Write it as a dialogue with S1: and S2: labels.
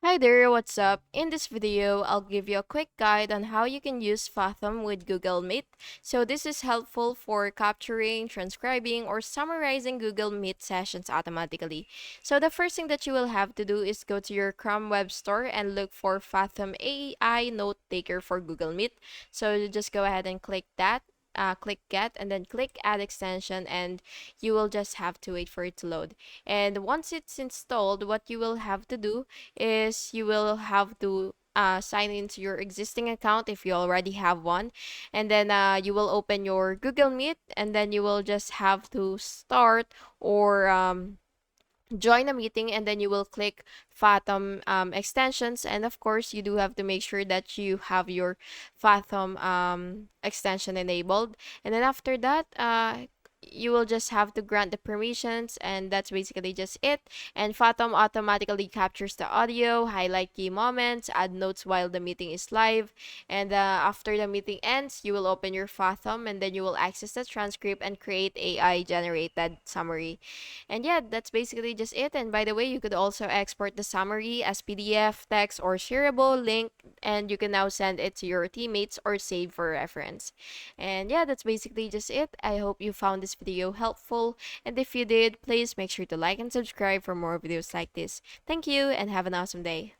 S1: Hi there, what's up? In this video, I'll give you a quick guide on how you can use Fathom with Google Meet. So this is helpful for capturing, transcribing, or summarizing Google Meet sessions automatically. So the first thing that you will have to do is go to your Chrome web store and look for Fathom AI Note Taker for Google Meet. So you just go ahead and click that. Click get and then click add extension, and you will just have to wait for it to load. And once it's installed, what you will have to do is you will have to sign into your existing account if you already have one, and then you will open your Google Meet, and then you will just have to start or join a meeting, and then you will click Fathom extensions, and of course you do have to make sure that you have your Fathom extension enabled, and then after that you will just have to grant the permissions, and that's basically just it. And Fathom automatically captures the audio, highlight key moments, add notes while the meeting is live, and after the meeting ends, you will open your Fathom, and then you will access the transcript and create AI generated summary. And yeah, that's basically just it. And by the way, you could also export the summary as PDF, text, or shareable link, and you can now send it to your teammates or save for reference. And yeah, that's basically just it. I hope you found this video helpful. And if you did, please make sure to like and subscribe for more videos like this. Thank you and have an awesome day.